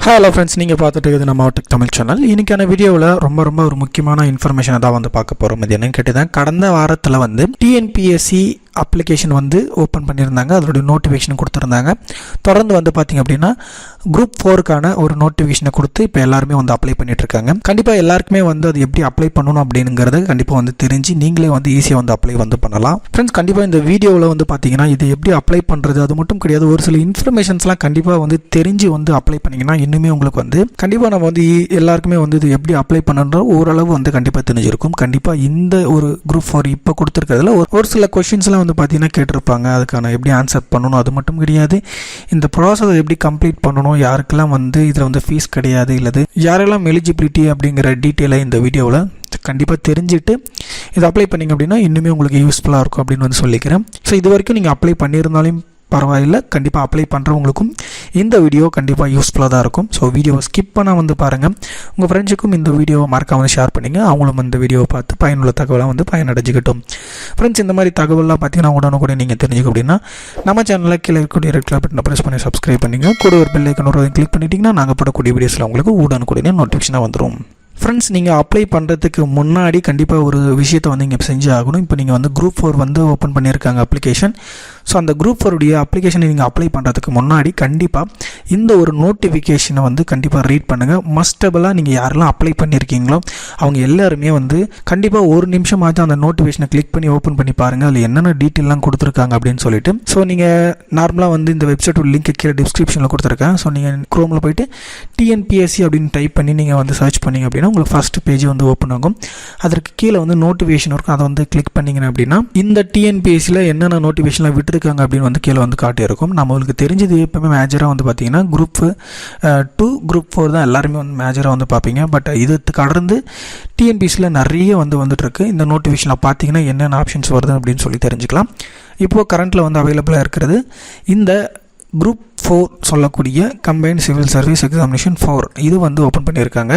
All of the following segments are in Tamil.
ஹலோ ஃப்ரெண்ட்ஸ், நீங்கள் பார்த்துட்டு இருக்குது நம்ம டெக் தமிழ் சேனல். இன்றைக்கான வீடியோவில் ரொம்ப ஒரு முக்கியமான இன்ஃபர்மேஷனை தான் வந்து பார்க்க போகிறோம். இது என்னன்னு கேட்டுதான், கடந்த வாரத்தில் வந்து டிஎன்பிஎஸ்சி அப்ளிகேஷன் வந்து ஓப்பன் பண்ணியிருந்தாங்க. அதோடைய நோட்டிஃபிகேஷன் கொடுத்துருந்தாங்க. தொடர்ந்து வந்து பார்த்திங்க அப்படின்னா குரூப் 4க்கான ஒரு நோட்டிஃபிகேஷனை கொடுத்து இப்போ எல்லாருமே வந்து அப்ளை பண்ணிகிட்ருக்காங்க. கண்டிப்பாக எல்லாருக்குமே வந்து அது எப்படி அப்ளை பண்ணணும் அப்படிங்கிறது கண்டிப்பாக வந்து தெரிஞ்சு நீங்களே வந்து ஈஸியாக வந்து அப்ளை வந்து பண்ணலாம். ஃப்ரெண்ட்ஸ், கண்டிப்பாக இந்த வீடியோவில் வந்து பார்த்திங்கன்னா இது எப்படி அப்ளை பண்ணுறது அது மட்டும் கிடையாது, ஒரு சில இன்ஃபர்மேஷன்ஸ்லாம் கண்டிப்பாக வந்து தெரிஞ்சு வந்து அப்ளை பண்ணிங்கன்னா இன்னுமே உங்களுக்கு வந்து கண்டிப்பாக நம்ம வந்து எல்லாருக்குமே வந்து இது எப்படி அப்ளை பண்ணுற ஓரளவு வந்து கண்டிப்பாக தெரிஞ்சிருக்கும். கண்டிப்பாக இந்த ஒரு குரூப் 4 இப்போ கொடுத்துருக்கிறதுல ஒரு சில கொஷின்ஸ்லாம் வந்து பார்த்தீங்கன்னா கேட்டிருப்பாங்க. அதுக்கான எப்படி ஆன்சர் பண்ணணும் அது மட்டும் கிடையாது, இந்த ப்ராசஸ் எப்படி கம்ப்ளீட் பண்ணணும், யாருக்கெல்லாம் வந்து இதில் வந்து ஃபீஸ் கிடையாது, இல்லது யாரெல்லாம் எலிஜிபிலிட்டி அப்படிங்கிற டீட்டெயிலை இந்த வீடியோவில் கண்டிப்பாக தெரிஞ்சுட்டு இதை அப்ளை பண்ணிங்க அப்படின்னா இன்னுமே உங்களுக்கு யூஸ்ஃபுல்லாக இருக்கும் அப்படின்னு வந்து சொல்லிக்கிறேன். ஸோ இது வரைக்கும் நீங்கள் அப்ளை பண்ணியிருந்தாலும் பரவாயில்லை, கண்டிப்பாக அப்ளை பண்ணுறவங்களுக்கும் இந்த வீடியோ கண்டிப்பாக யூஸ்ஃபுல்லாக தான் இருக்கும். ஸோ வீடியோவை ஸ்கிப் பண்ணால் வந்து பாருங்கள். உங்கள் ஃப்ரெண்ட்ஸுக்கும் இந்த வீடியோவை மறக்காம வந்து ஷேர் பண்ணிங்க, அவங்களும் இந்த வீடியோவை பார்த்து பயனுள்ள தகவலாக வந்து பயனடைஞ்சிக்கட்டும். ஃப்ரெண்ட்ஸ், இந்த மாதிரி தகவலாம் பார்த்தீங்கன்னா உடனே நீங்கள் தெரிஞ்சுக்க அப்படின்னா நம்ம சேனலில் கீழே இருக்கக்கூடிய ரெட் கலர் பட்டனை ப்ரெஸ் பண்ணி சப்ஸ்கிரைப் பண்ணிங்க. கூட ஒரு பெல் ஐக்கன் ஒரு கிளிக் பண்ணிட்டீங்கன்னா நாங்கள் போடக்கூடிய வீடியோஸில் உங்களுக்கு உடனுக்குடனே நோட்டிஃபிகேஷனாக வந்துடும். ஃப்ரெண்ட்ஸ், நீங்கள் அப்ளை பண்ணுறதுக்கு முன்னாடி கண்டிப்பாக ஒரு விஷயத்தை வந்து இங்கே செஞ்சு ஆகணும். இப்போ நீங்கள் வந்து குரூப் 4 வந்து ஓப்பன் பண்ணியிருக்காங்க அப்ளிகேஷன். ஸோ அந்த குரூப் 4 அப்ளிகேஷனை நீங்கள் அப்ளை பண்ணுறதுக்கு முன்னாடி கண்டிப்பாக இந்த ஒரு நோட்டிஃபிகேஷனை வந்து கண்டிப்பாக ரீட் பண்ணுங்கள். மஸ்டபுளாக நீங்கள் யாரெல்லாம் அப்ளை பண்ணியிருக்கீங்களோ அவங்க எல்லாருமே வந்து கண்டிப்பாக ஒரு நிமிஷமாச்சும் அந்த நோட்டிஃபிகேஷனை கிளிக் பண்ணி ஓப்பன் பண்ணி பாருங்கள், அதில் என்னென்ன டீட்டெயிலாம் கொடுத்துருக்காங்க அப்படின்னு சொல்லிட்டு. ஸோ நீங்கள் நார்மலாக வந்து இந்த வெப்சைட்டோட லிங்க் கீழே டிஸ்கிரிப்ஷனில் கொடுத்துருக்கேன். ஸோ நீங்கள் குரோமில் போய்ட்டு டிஎன்பிஎஸ்சி அப்படின்னு டைப் பண்ணி நீங்கள் வந்து சர்ச் பண்ணிங்க அப்படின்னா உங்களுக்கு ஃபர்ஸ்ட் பேஜ் வந்து ஓப்பன் ஆகும். அதற்கு கீழே வந்து நோட்டிஃபிகேஷன் இருக்கும், அதை வந்து கிளிக் பண்ணிங்க அப்படின்னா இந்த டிஎன்பிஎஸ்சியில் என்னென்ன நோட்டிஃபிகேஷன்லாம் விட்டுருக்காங்க அப்படின்னு வந்து கீழே வந்து காட்டியிருக்கும். நம்மளுக்கு தெரிஞ்சது எப்பவுமே மேஜராக வந்து பார்த்தீங்கன்னா குரூப் 2 குரூப் 4 தான் எல்லாருமே வந்து மேஜராக வந்து பார்ப்பீங்க. பட் இது கடந்து டிஎன்பிஎஸ்சியில் நிறைய வந்துட்டுருக்கு. இந்த நோட்டிஃபிகேஷனில் பார்த்தீங்கன்னா என்னென்ன ஆப்ஷன்ஸ் வருது அப்படின்னு சொல்லி தெரிஞ்சுக்கலாம். இப்போது கரண்ட்டில் வந்து அவைலபிளாக இருக்கிறது இந்த குரூப் 4 சொல்லக்கூடிய கம்பைன்ட் சிவில் சர்வீஸ் எக்ஸாமினேஷன் 4 இது வந்து ஓப்பன் பண்ணியிருக்காங்க.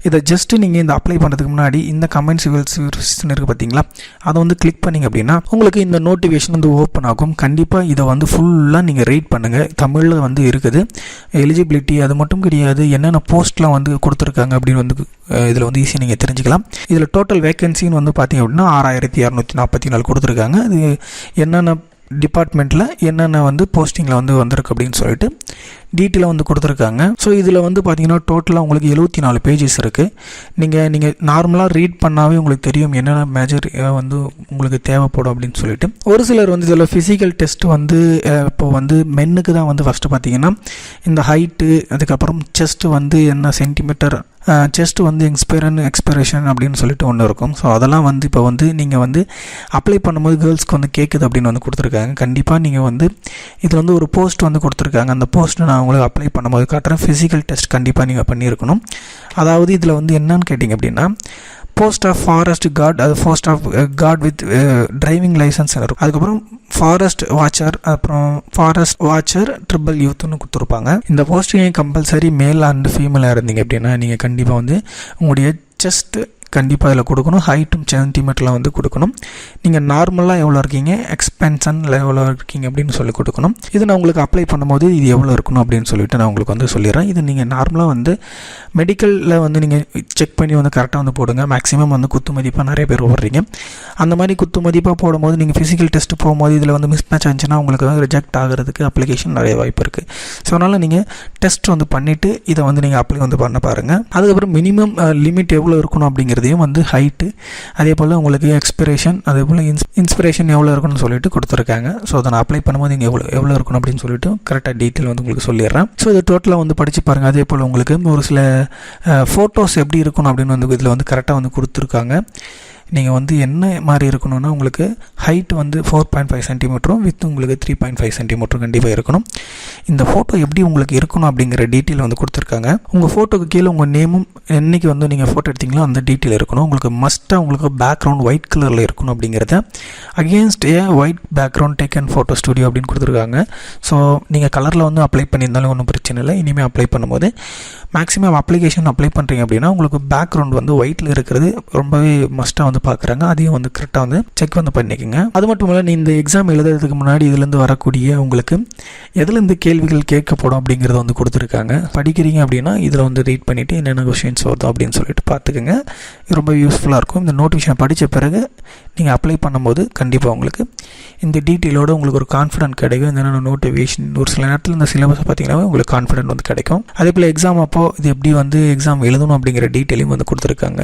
இதை ஜஸ்ட்டு நீங்கள் இந்த அப்ளை பண்ணுறதுக்கு முன்னாடி இந்த கம்பைன்ட் சிவில் சர்வீஸ்னு இருக்குது பார்த்தீங்களா, அதை வந்து கிளிக் பண்ணிங்க அப்படின்னா உங்களுக்கு இந்த நோட்டிஃபிகேஷன் வந்து ஓப்பன் ஆகும். கண்டிப்பாக இதை வந்து ஃபுல்லாக நீங்கள் ரீட் பண்ணுங்கள். தமிழில் வந்து இருக்குது, எலிஜிபிலிட்டி அது மட்டும் கிடையாது, என்னென்ன போஸ்ட்லாம் வந்து கொடுத்துருக்காங்க அப்படின்னு வந்து இதில் வந்து ஈஸியாக நீங்கள் தெரிஞ்சுக்கலாம். இதில் டோட்டல் வேக்கன்சின்னு வந்து பார்த்தீங்க அப்படின்னா 6244 கொடுத்துருக்காங்க. அது என்னென்ன டிபார்ட்மெண்ட்டில் என்னென்ன வந்து போஸ்டிங்கில் வந்து வந்திருக்கு அப்படின்னு சொல்லிட்டு டீட்டெயிலாக வந்து கொடுத்துருக்காங்க. ஸோ இதில் வந்து பார்த்தீங்கன்னா டோட்டலாக உங்களுக்கு 74 பேஜஸ் இருக்குது. நீங்கள் நார்மலாக ரீட் பண்ணாவே உங்களுக்கு தெரியும் என்னென்ன மேஜர் வந்து உங்களுக்கு தேவைப்படும் அப்படின்னு சொல்லிட்டு. ஒரு சிலர் வந்து இதில் ஃபிசிக்கல் டெஸ்ட் வந்து இப்போ வந்து மென்னுக்கு தான் வந்து ஃபஸ்ட்டு பார்த்தீங்கன்னா இந்த ஹைட்டு, அதுக்கப்புறம் செஸ்ட்டு வந்து என்ன சென்டிமீட்டர், செஸ்ட் வந்து எக்ஸ்பிரேஷன் அப்படின்னு சொல்லிட்டு ஒன்று இருக்கும். ஸோ அதெல்லாம் வந்து இப்போ வந்து நீங்கள் வந்து அப்ளை பண்ணும்போது கேர்ள்ஸ்க்கு வந்து கேட்குது அப்படின்னு வந்து கொடுத்துருக்காங்க. கண்டிப்பாக நீங்கள் வந்து இதில் வந்து ஒரு போஸ்ட் வந்து கொடுத்துருக்காங்க. அந்த போஸ்ட்டை நான் உங்களுக்கு அப்ளை பண்ணும்போது காட்டுறேன். ஃபிசிக்கல் டெஸ்ட் கண்டிப்பாக நீங்கள் பண்ணியிருக்கணும். அதாவது இதில் வந்து என்னன்னு கேட்டிங்க அப்படின்னா போஸ்ட் ஆஃப் ஃபாரஸ்ட் கார்டு, அது post of guard with driving licence இருக்கும். அதுக்கப்புறம் ஃபாரஸ்ட் வாட்சர், அப்புறம் ஃபாரஸ்ட் வாட்சர் ட்ரிபிள் யூத்னு கொடுத்துருப்பாங்க. இந்த போஸ்டிங் கம்பல்சரி மேல் அண்ட் ஃபீமேலாக இருந்தீங்க அப்படின்னா நீங்கள் கண்டிப்பாக வந்து உங்களுடைய செஸ்ட் கண்டிப்பாக அதில் கொடுக்கணும், ஹைட்டும் சென்டிமீட்டரில் வந்து கொடுக்கணும். நீங்கள் நார்மலாக எவ்வளோ இருக்கீங்க, எக்ஸ்பென்ஷனில் எவ்வளோ இருக்கீங்க அப்படின்னு சொல்லி கொடுக்கணும். இது நான் உங்களுக்கு அப்ளை பண்ணும்போது இது எவ்வளோ இருக்கணும் அப்படின்னு சொல்லிட்டு நான் உங்களுக்கு வந்து சொல்லிடுறேன். இது நீங்கள் நார்மலாக வந்து மெடிக்கலில் வந்து நீங்கள் செக் பண்ணி வந்து கரெக்டாக வந்து போடுங்க. மேக்ஸிமம் வந்து குத்து மதிப்பாக நிறைய பேர் ஓடுறீங்க. அந்த மாதிரி குத்து மதிப்பாக போடும்போது நீங்கள் ஃபிசிக்கல் டெஸ்ட் போகும்போது இதில் வந்து மிஸ் மேட்ச் ஆச்சுன்னா உங்களுக்கு வந்து ரிஜெக்ட் ஆகிறதுக்கு அப்ளிகேஷன் நிறைய வாய்ப்பு இருக்குது. ஸோ அதனால் நீங்கள் டெஸ்ட் வந்து பண்ணிவிட்டு இதை வந்து நீங்கள் அப்ளை வந்து பண்ண பாருங்கள். அதுக்கப்புறம் மினிமம் லிமிட் எவ்வளோ இருக்கணும் அப்படிங்கிறதையும் வந்து ஹைட்டு, அதே போல் உங்களுக்கு எக்ஸ்பிரேஷன், அதே போல் இன்ஸ்பிரேஷன் எவ்வளோ இருக்குன்னு சொல்லிட்டு கொடுத்துருக்காங்க. ஸோ அதை நான் அப்ளை பண்ணும்போது நீங்கள் எவ்வளோ இருக்கணும் அப்படின்னு சொல்லிட்டு கரெக்டாக டீட்டெயில் வந்து உங்களுக்கு சொல்லிடுறேன். ஸோ இது டோட்டலாக வந்து படித்து பாருங்கள். அதே போல் உங்களுக்கு ஒரு சில ஃபோட்டோஸ் எப்படி இருக்கணும் அப்படின்னு வந்து இதில் வந்து கரெக்டாக வந்து கொடுத்துருக்காங்க. நீங்கள் வந்து என்ன மாதிரி இருக்கணும்னா உங்களுக்கு ஹைட் வந்து 4.5 சென்டிமீட்டரும் வித் உங்களுக்கு 3.5 சென்டிமீட்டரும் கண்டிப்பாக இருக்கணும். இந்த ஃபோட்டோ எப்படி உங்களுக்கு இருக்கணும் அப்படிங்கிற டீட்டெயில் வந்து கொடுத்துருக்காங்க. உங்கள் ஃபோட்டோக்கு கீழே உங்கள் நேமும் என்றைக்கு வந்து நீங்கள் ஃபோட்டோ எடுத்தீங்களோ அந்த டீட்டெயில் இருக்கணும். உங்களுக்கு மஸ்ட்டாக உங்களுக்கு பேக்ரவுண்ட் ஒயிட் கலரில் இருக்கணும் அப்படிங்கிறத against a white background taken photo studio அப்படின்னு கொடுத்துருக்காங்க. ஸோ நீங்கள் கலரில் வந்து அப்ளை பண்ணியிருந்தாலும் ஒன்றும் பிரச்சனை இல்லை. இனிமேல் அப்ளை பண்ணும்போது மேக்ஸிமம் அப்ளிகேஷன் அப்ளை பண்ணுறீங்க அப்படின்னா உங்களுக்கு பேக்ரவுண்ட் வந்து ஒயிட்டில் இருக்கிறது ரொம்பவே மஸ்ட்டாக வந்து வந்து பார்க்குறாங்க. அதையும் வந்து கரெக்டாக வந்து செக் வந்து பண்ணிக்கோங்க. அது மட்டும் இல்லை, நீ இந்த எக்ஸாம் எழுதுறதுக்கு முன்னாடி இதுலேருந்து வரக்கூடிய உங்களுக்கு எதுலேருந்து கேள்விகள் கேட்கப்படும் அப்படிங்கிறத வந்து கொடுத்துருக்காங்க. படிக்கிறீங்க அப்படின்னா இதில் வந்து ரீட் பண்ணிவிட்டு என்னென்ன கொஸ்டின்ஸ் வருதோ அப்படின்னு சொல்லிட்டு பார்த்துக்குங்க. இது ரொம்ப யூஸ்ஃபுல்லாக இருக்கும். இந்த நோட்டிஃபிகேஷன் படித்த பிறகு நீங்கள் அப்ளை பண்ணும்போது கண்டிப்பாக உங்களுக்கு இந்த டீட்டெயிலோடு உங்களுக்கு ஒரு கான்ஃபிடென்ட் கிடைக்கும். இந்த நோட்டிஃபிகேஷன் ஒரு சில நேரத்தில் இந்த சிலபஸ் பார்த்தீங்கன்னா உங்களுக்கு கான்ஃபிடென்ட் வந்து கிடைக்கும். அதே போல் எக்ஸாம் அப்போது இது எப்படி வந்து எக்ஸாம் எழுதணும் அப்படிங்கிற டீட்டெயிலையும் வந்து கொடுத்துருக்காங்க.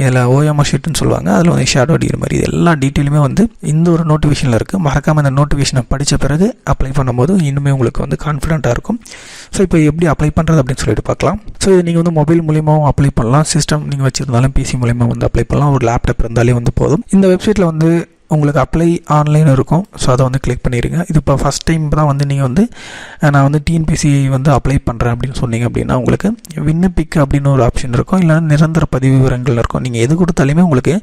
இதில் ஓஎம்ஆர் ஷீட்டுன்னு சொல்லுவாங்க, அதில் வந்து ஷேடோ அடிக்கிற மாதிரி இது எல்லா டீட்டெயிலுமே வந்து இந்த ஒரு நோட்டிஃபிகேஷனில் இருக்குது. மறக்காமல் இந்த நோட்டிஃபிகேஷனை படித்த பிறகு அப்ளை பண்ணும்போது இன்னுமே உங்களுக்கு வந்து கான்ஃபிடென்ட்டாக இருக்கும். ஸோ இப்போ எப்படி அப்ளை பண்ணுறது அப்படின்னு சொல்லிட்டு பார்க்கலாம். ஸோ இது நீங்கள் வந்து மொபைல் மூலியமாகவும் அப்ளை பண்ணலாம், சிஸ்டம் நீங்கள் வச்சுருந்தாலும் பிசி மூலியமாக வந்து அப்ளை பண்ணலாம், ஒரு லேப்டாப் இருந்தாலே வந்து போதும். இந்த வெப்சைட்டில் வந்து உங்களுக்கு அப்ளை ஆன்லைன் இருக்கும். ஸோ அதை வந்து கிளிக் பண்ணிடுங்க. இது இப்போ ஃபஸ்ட் டைம் தான் வந்து நீங்கள் வந்து நான் வந்து டிஎன்பிஎஸ்சி வந்து அப்ளை பண்ணுறேன் அப்படின்னு சொன்னீங்க அப்படின்னா உங்களுக்கு விண்ணப்பிக்க அப்படின்னு ஒரு ஆப்ஷன் இருக்கும், இல்லை நிரந்தர பதிவு விவரங்கள் இருக்கும். நீங்கள் எது கொடுத்தாலுமே உங்களுக்கு